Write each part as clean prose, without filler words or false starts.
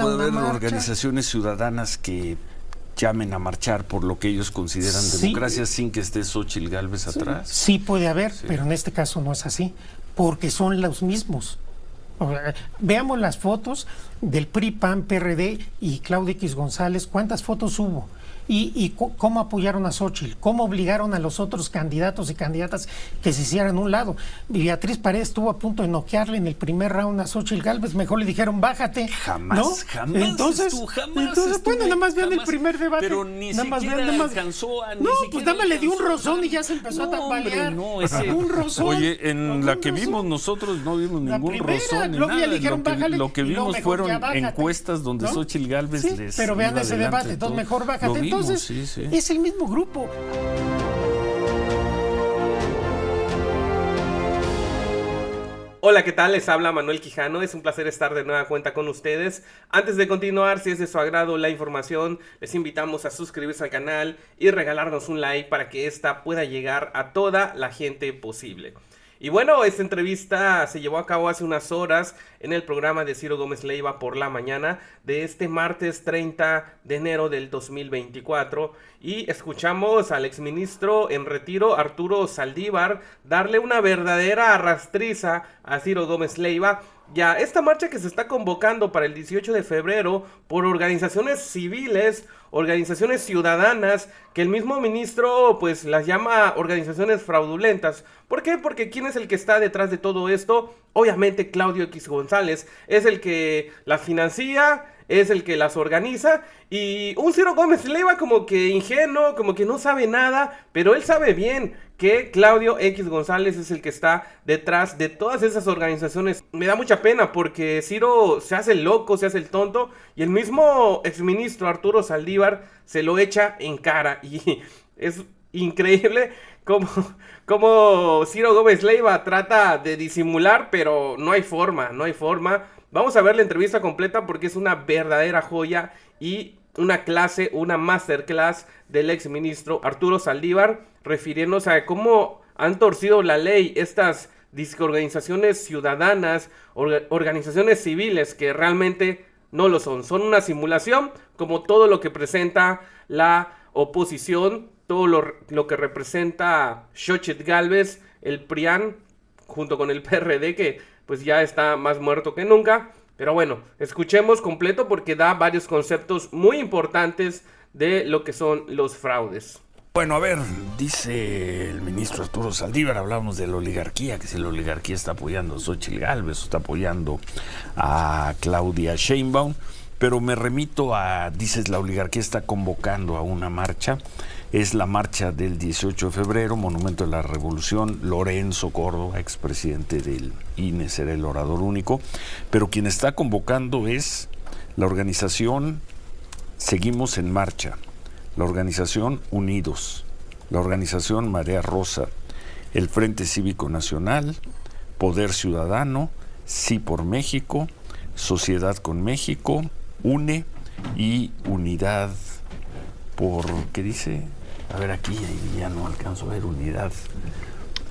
puede una haber marcha. organizaciones ciudadanas que llamen a marchar por lo que ellos consideran democracia sin que esté Xóchitl Gálvez atrás. Sí puede haber, pero en este caso no es así, porque son los mismos. Veamos las fotos del PRI, PAN, PRD y Claudio X González. ¿Cuántas fotos hubo? Y cómo apoyaron a Xóchitl, cómo obligaron a los otros candidatos y candidatas que se hicieran a un lado. Beatriz Paredes estuvo a punto de noquearle en el primer round a Xóchitl Gálvez, mejor le dijeron bájate. Jamás, ¿no? jamás Entonces, bueno, nada más vean el primer debate. Pero ni nada más siquiera vean, alcanzó a... No, pues nada más le dio un rozón y ya se empezó a tambalear. No, un rozón. Oye, en la que vimos nosotros no vimos ningún rozón ni luego ya nada. le dijeron, bájale, lo que y luego vimos mejor fueron ya bájate, encuestas donde ¿no? Xóchitl Gálvez Sí, les pero vean iba ese adelante, debate, entonces mejor bájate. Lo vimos, Entonces, sí. es el mismo grupo. Hola, ¿qué tal? Les habla Manuel Quijano, es un placer estar de nueva cuenta con ustedes. Antes de continuar, si es de su agrado la información, les invitamos a suscribirse al canal y regalarnos un like para que esta pueda llegar a toda la gente posible. Y bueno, esta entrevista se llevó a cabo hace unas horas en el programa de Ciro Gómez Leiva por la mañana de este martes 30 de enero del 2024 y escuchamos al exministro en retiro Arturo Saldívar darle una verdadera arrastriza a Ciro Gómez Leiva y a esta marcha que se está convocando para el 18 de febrero por organizaciones civiles, organizaciones ciudadanas, que el mismo ministro pues las llama organizaciones fraudulentas. ¿Por qué? Porque ¿quién es el que está detrás de todo esto? Obviamente Claudio X González es el que las financia, es el que las organiza, y un Ciro Gómez Leiva como que ingenuo, como que no sabe nada, pero él sabe bien que Claudio X González es el que está detrás de todas esas organizaciones. Me da mucha pena porque Ciro se hace el loco, se hace el tonto, y el mismo exministro Arturo Saldívar se lo echa en cara, y es increíble como Ciro Gómez Leiva trata de disimular, pero no hay forma. Vamos a ver la entrevista completa porque es una verdadera joya y una clase, una masterclass del exministro Arturo Saldívar, refiriéndose a cómo han torcido la ley estas organizaciones ciudadanas, organizaciones civiles que realmente no lo son. Son una simulación, como todo lo que presenta la oposición, todo lo que representa Xóchitl Gálvez, el PRIAN, junto con el PRD, que pues ya está más muerto que nunca. Pero bueno, escuchemos completo porque da varios conceptos muy importantes de lo que son los fraudes. Bueno, a ver, dice el ministro Arturo Saldívar, hablamos de la oligarquía, que si la oligarquía está apoyando a Xóchitl Gálvez o está apoyando a Claudia Sheinbaum, pero me remito a, dices, la oligarquía está convocando a una marcha. Es la marcha del 18 de febrero, Monumento de la Revolución. Lorenzo Córdoba, expresidente del INE, será el orador único. Pero quien está convocando es la organización Seguimos en Marcha, la organización Unidos, la organización Marea Rosa, el Frente Cívico Nacional, Poder Ciudadano, Sí por México, Sociedad con México, UNE y Unidad por... ¿qué dice? A ver, aquí ya no alcanzo a ver. Unidad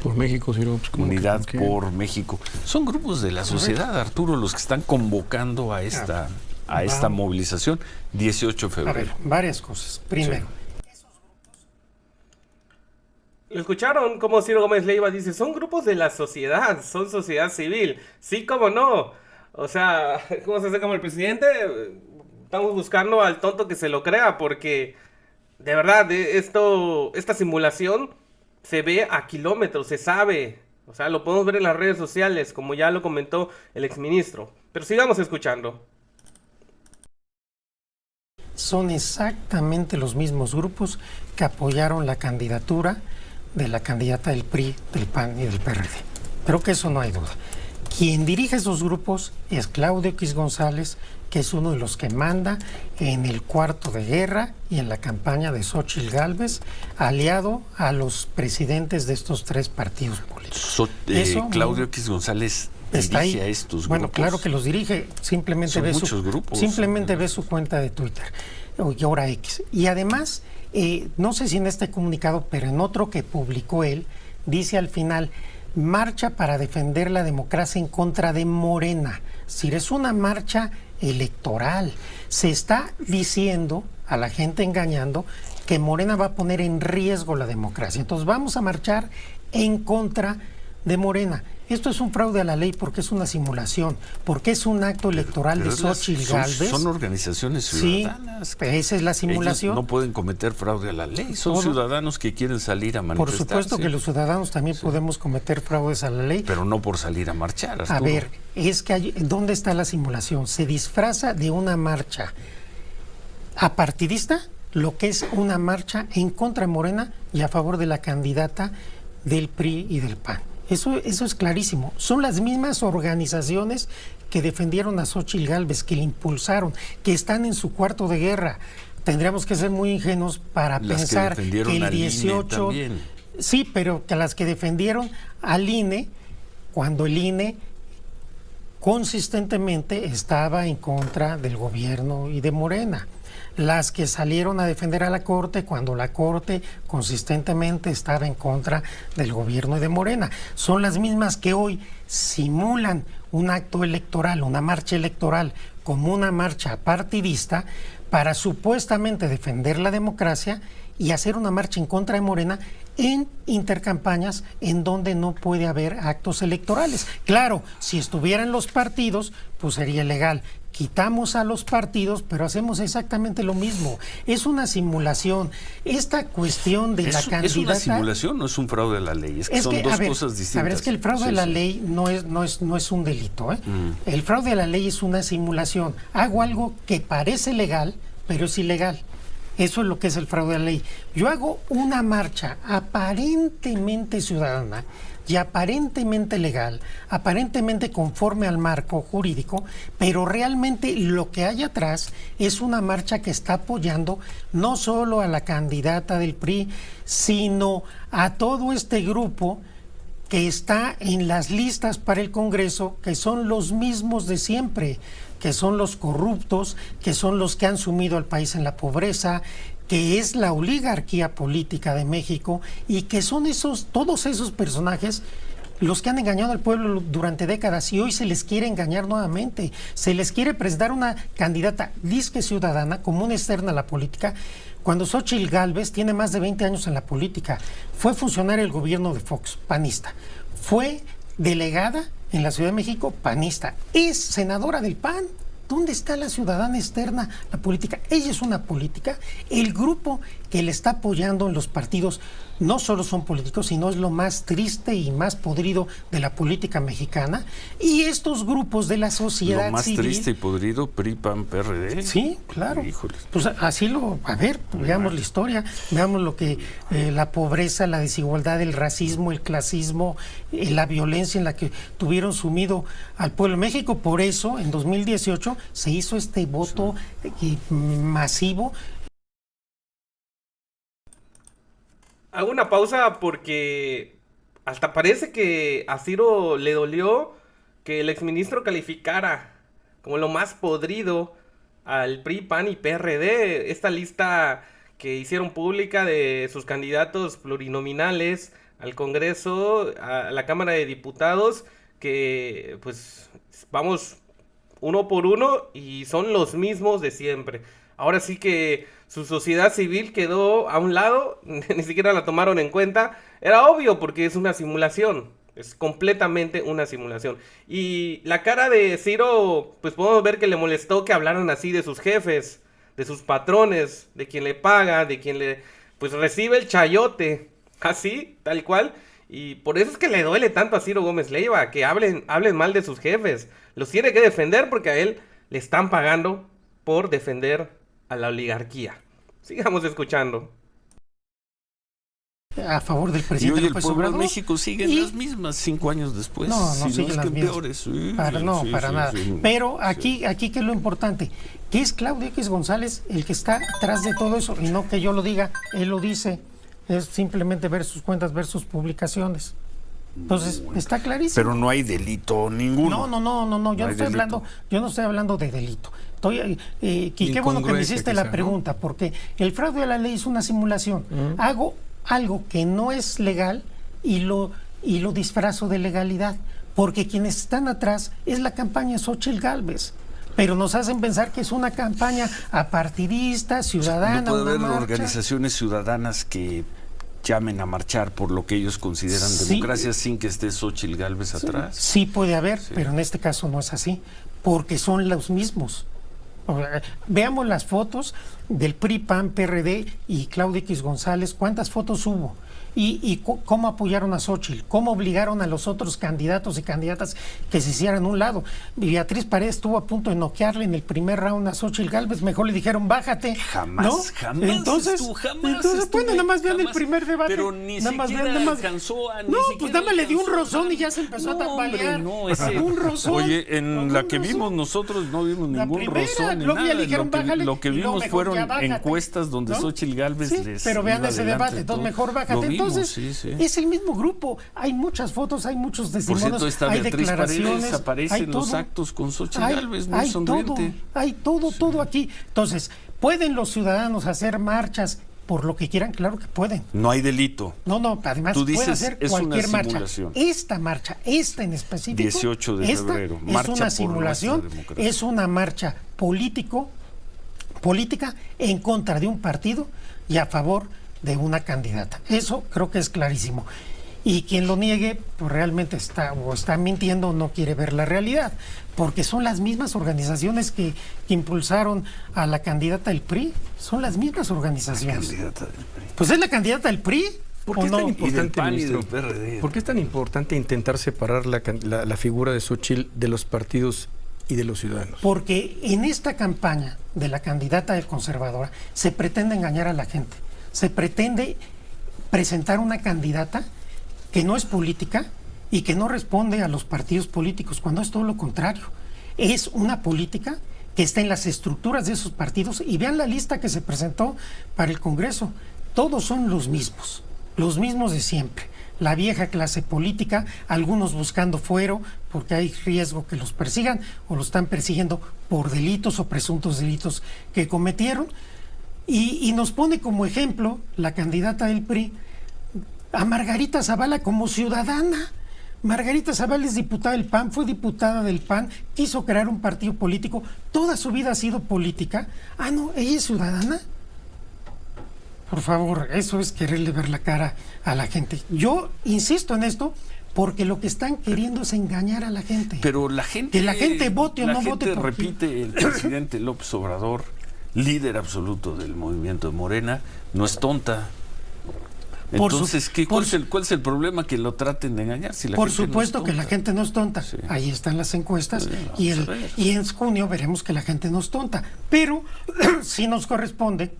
por México, Ciro. Pues, Unidad por México. Son grupos de la sociedad, Arturo, los que están convocando a esta movilización 18 de febrero. A ver, varias cosas. Primero, ¿Lo escucharon? Como Ciro Gómez Leiva dice, son grupos de la sociedad, son sociedad civil. Sí, cómo no. O sea, ¿cómo se hace como el presidente? Estamos buscando al tonto que se lo crea porque... de verdad, esta simulación se ve a kilómetros, se sabe. O sea, lo podemos ver en las redes sociales, como ya lo comentó el exministro. Pero sigamos escuchando. son exactamente los mismos grupos que apoyaron la candidatura de la candidata del PRI, del PAN y del PRD. Creo que eso no hay duda. Quien dirige esos grupos es Claudio X González, que es uno de los que manda en el cuarto de guerra y en la campaña de Xóchitl Gálvez, aliado a los presidentes de estos tres partidos políticos. Claudio X González dirige a estos grupos. Bueno, claro que los dirige, simplemente Son ve muchos grupos. Simplemente ve su cuenta de Twitter, y ahora X. Y además, no sé si en este comunicado, pero en otro que publicó él, dice al final: marcha para defender la democracia en contra de Morena. Es decir, es una marcha electoral. Se está diciendo a la gente, engañando, que Morena va a poner en riesgo la democracia. Entonces vamos a marchar en contra de Morena. Esto es un fraude a la ley porque es una simulación, porque es un acto electoral de Xóchitl Gálvez. Son organizaciones ciudadanas. Sí, esa es la simulación. Ellos no pueden cometer fraude a la ley, son ciudadanos que quieren salir a manifestarse. Por supuesto que los ciudadanos también podemos cometer fraudes a la ley. Pero no por salir a marchar, Arturo. A ver, es que ¿dónde está la simulación? Se disfraza de una marcha apartidista, lo que es una marcha en contra de Morena y a favor de la candidata del PRI y del PAN. Eso es clarísimo. Son las mismas organizaciones que defendieron a Xóchitl Gálvez, que le impulsaron, que están en su cuarto de guerra. Tendríamos que ser muy ingenuos para pensar que el 18... Sí, pero que las que defendieron al INE, cuando el INE consistentemente estaba en contra del gobierno y de Morena. Las que salieron a defender a la Corte cuando la Corte consistentemente estaba en contra del gobierno y de Morena. Son las mismas que hoy simulan un acto electoral, una marcha electoral, como una marcha partidista para supuestamente defender la democracia y hacer una marcha en contra de Morena en intercampañas en donde no puede haber actos electorales. Claro, si estuvieran los partidos, pues sería legal. Quitamos a los partidos, pero hacemos exactamente lo mismo. Es una simulación. Esta cuestión de la candidata... ¿Es una simulación o es un fraude a la ley? Es que son dos cosas distintas. A ver, es que el fraude a la ley no es un delito, ¿eh? El fraude a la ley es una simulación. Hago algo que parece legal, pero es ilegal. Eso es lo que es el fraude a la ley. Yo hago una marcha aparentemente ciudadana y aparentemente legal, aparentemente conforme al marco jurídico, pero realmente lo que hay atrás es una marcha que está apoyando no solo a la candidata del PRI, sino a todo este grupo que está en las listas para el Congreso, que son los mismos de siempre, que son los corruptos, que son los que han sumido al país en la pobreza, que es la oligarquía política de México y que son todos esos personajes los que han engañado al pueblo durante décadas y hoy se les quiere engañar nuevamente. Se les quiere presentar una candidata disque ciudadana como una externa a la política, cuando Xóchitl Gálvez tiene más de 20 años en la política. Fue funcionaria del gobierno de Fox, panista. Fue delegada en la Ciudad de México, panista. Es senadora del PAN. ¿Dónde está la ciudadana externa, la política? Ella es una política. El grupo que le está apoyando en los partidos no solo son políticos, sino es lo más triste y más podrido de la política mexicana. Y estos grupos de la sociedad civil... ¿Lo más civil, triste y podrido, PRI, PAN, PRD? Sí, claro. Híjole. Pues a ver, veamos la historia, veamos lo que la pobreza, la desigualdad, el racismo, el clasismo, la violencia en la que tuvieron sumido al pueblo de México. Por eso, en 2018 se hizo este voto masivo. Hago una pausa porque hasta parece que a Ciro le dolió que el exministro calificara como lo más podrido al PRI, PAN y PRD. Esta lista que hicieron pública de sus candidatos plurinominales al Congreso, a la Cámara de Diputados, que pues vamos uno por uno y son los mismos de siempre. Ahora sí que su sociedad civil quedó a un lado, ni siquiera la tomaron en cuenta. Era obvio porque es una simulación, es completamente una simulación. Y la cara de Ciro, pues podemos ver que le molestó que hablaran así de sus jefes, de sus patrones, de quien le paga, de quien le pues recibe el chayote, así, tal cual. Y por eso es que le duele tanto a Ciro Gómez Leiva, que hablen mal de sus jefes. Los tiene que defender porque a él le están pagando por defender a la oligarquía. Sigamos escuchando. A favor del Y presidente hoy el López pueblo de Obrador. México sigue en las mismas 5 años después. No, Si siguen es las que mismas. peores. Sí, Para nada. sí. Pero aquí que es lo importante, que es Claudio X González el que está atrás de todo eso, y no que yo lo diga, él lo dice. Es simplemente ver sus cuentas, ver sus publicaciones. Entonces, está clarísimo. Pero no hay delito ninguno. No, yo no estoy hablando de delito. Qué bueno que me hiciste la pregunta, porque el fraude a la ley es una simulación. Hago algo que no es legal y lo disfrazo de legalidad, porque quienes están atrás es la campaña de Xóchitl Gálvez. pero nos hacen pensar que es una campaña apartidista, ciudadana. No puede una haber marcha. organizaciones ciudadanas que llamen a marchar por lo que ellos consideran Sí. democracia sin que esté Xóchitl Gálvez atrás. Sí puede haber, pero en este caso no es así, porque son los mismos. O sea, veamos las fotos del PRI, PAN, PRD y Claudia X González, ¿cuántas fotos hubo? Y cómo apoyaron a Xóchitl, cómo obligaron a los otros candidatos y candidatas que se hicieran a un lado. Beatriz Paredes estuvo a punto de noquearle en el primer round a Xóchitl Gálvez, mejor le dijeron bájate. Jamás, ¿no? jamás Entonces, bueno, nada más vean el jamás. primer debate. Pero ni nada más siquiera vean, alcanzó a... no, pues nada más le dio un rozón y ya se empezó a tambalear. Un rozón. Oye, en con la un que rozón. vimos nosotros no vimos La ningún primera, rozón ni luego ya nada. le dijeron, bájale, Lo que y luego vimos mejor fueron ya bájate, encuestas donde ¿no? Xóchitl Gálvez Sí, les pero vean iba ese adelante debate, entonces todo. mejor bájate. Lo vimos, Entonces, sí, sí. es el mismo grupo. Hay muchas fotos, hay muchos Por testimonios, cierto, esta hay Beatriz declaraciones. Paredes aparece hay en los todo. actos con Xóchitl Gálvez, muy Hay sonriente. todo aquí. Entonces, ¿pueden los ciudadanos hacer marchas por lo que quieran? Claro que pueden. No hay delito. No, además Tú dices, puede hacer es cualquier una marcha. simulación. Esta marcha, esta en específico, 18 de esta febrero, es marcha una por simulación, nuestra democracia. es una marcha política en contra de un partido y a favor de una candidata. Eso creo que es clarísimo. Y quien lo niegue, pues realmente está mintiendo o no quiere ver la realidad, porque son las mismas organizaciones que impulsaron a la candidata del PRI, son las mismas organizaciones. Candidata del PRI. Pues es la candidata del PRI. ¿Por ¿o qué es no? tan Y del importante, PAN y ministro? del PRD. ¿Por qué es tan importante intentar separar la figura de Xóchitl de los partidos y de los ciudadanos? Porque en esta campaña de la candidata de conservadora se pretende engañar a la gente, se pretende presentar una candidata que no es política y que no responde a los partidos políticos, cuando es todo lo contrario. Es una política que está en las estructuras de esos partidos, y vean la lista que se presentó para el Congreso. Todos son los mismos de siempre. La vieja clase política, algunos buscando fuero porque hay riesgo que los persigan o los están persiguiendo por delitos o presuntos delitos que cometieron. Y nos pone como ejemplo la candidata del PRI a Margarita Zavala como ciudadana. Margarita Zavala es diputada del PAN, fue diputada del PAN, quiso crear un partido político, toda su vida ha sido política. Ah, no, ella es ciudadana. Por favor, eso es quererle ver la cara a la gente. Yo insisto en esto porque lo que están queriendo es engañar a la gente. Pero la gente... Que la gente vote o no vote por repite, el presidente López Obrador, líder absoluto del movimiento de Morena, no es tonta. Entonces, ¿cuál es el problema que lo traten de engañar? Si la por gente supuesto no es que la gente no es tonta. Sí. Ahí están las encuestas Sí, y en junio veremos que la gente no es tonta. Pero sí nos corresponde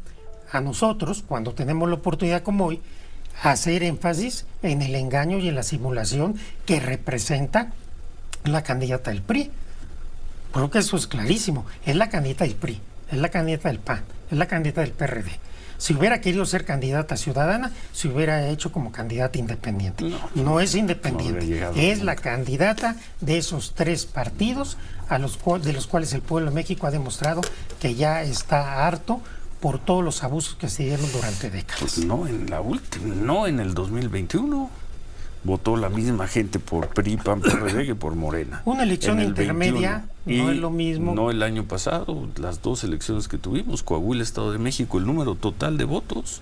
a nosotros, cuando tenemos la oportunidad como hoy, hacer énfasis en el engaño y en la simulación que representa la candidata del PRI. Creo que eso es clarísimo. Es la candidata del PRI, es la candidata del PAN, es la candidata del PRD. Si hubiera querido ser candidata ciudadana, se hubiera hecho como candidata independiente. No es independiente, es la candidata de esos tres partidos de los cuales el pueblo de México ha demostrado que ya está harto por todos los abusos que se dieron durante décadas. Pues no en la última, no en el 2021. Votó la misma gente por PRI, PAN, PRD que por Morena. Una elección En el intermedia 21. no es lo mismo. No el año pasado, las dos elecciones que tuvimos, Coahuila, Estado de México, el número total de votos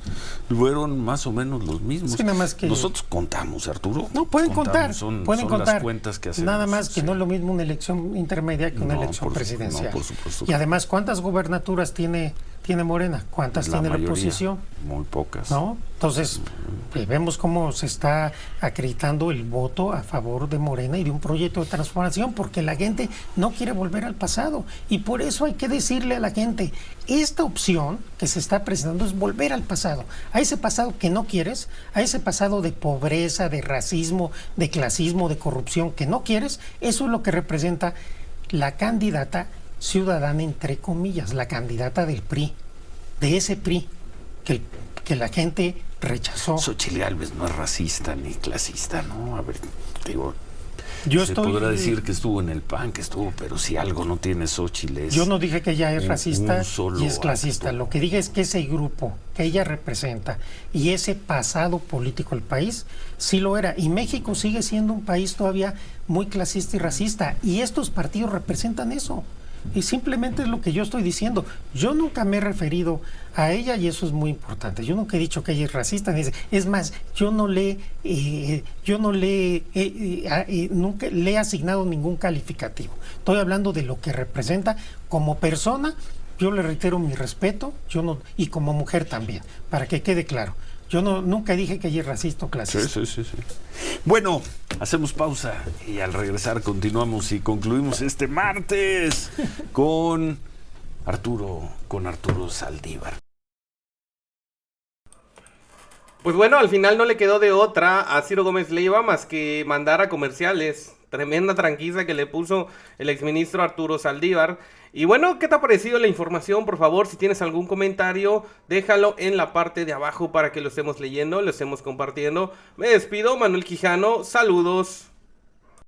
fueron más o menos los mismos. Sí, nada más que nosotros contamos, Arturo. No, pueden contar, son pueden contar. Las cuentas que hacemos. Nada más que sí. no es lo mismo una elección intermedia que una elección presidencial. No, por supuesto. Y además, ¿cuántas gubernaturas tiene Morena? ¿Cuántas tiene la oposición? Muy pocas. ¿No? Entonces, vemos cómo se está acreditando el voto a favor de Morena y de un proyecto de transformación, porque la gente no quiere volver al pasado. Y por eso hay que decirle a la gente, esta opción que se está presentando es volver al pasado, a ese pasado que no quieres, a ese pasado de pobreza, de racismo, de clasismo, de corrupción que no quieres. Eso es lo que representa la candidata ciudadana, entre comillas, la candidata del PRI, de ese PRI que la gente rechazó. Xóchitl Gálvez no es racista ni clasista, ¿no? A ver, digo, se podrá decir que estuvo en el PAN, pero si algo no tiene Xóchitl es... Yo no dije que ella es racista y es clasista. acto. Lo que dije es que ese grupo que ella representa y ese pasado político del país sí lo era. Y México sigue siendo un país todavía muy clasista y racista. Y estos partidos representan eso. Y simplemente es lo que yo estoy diciendo. Yo nunca me he referido a ella y eso es muy importante. Yo nunca he dicho que ella es racista. Es más, nunca le he asignado nunca calificativo. Estoy hablando de lo que representa como persona. Yo le reitero mi respeto, y como mujer también, para que quede claro. Yo nunca dije que ella es racista o clasista. Sí. Bueno, hacemos pausa y al regresar continuamos y concluimos este martes con Arturo Saldívar. Pues bueno, al final no le quedó de otra a Ciro Gómez Leiva más que mandar a comerciales. Tremenda tranquiza que le puso el exministro Arturo Saldívar. Y bueno, ¿qué te ha parecido la información? Por favor, si tienes algún comentario, déjalo en la parte de abajo para que lo estemos leyendo, lo estemos compartiendo. Me despido, Manuel Quijano, saludos.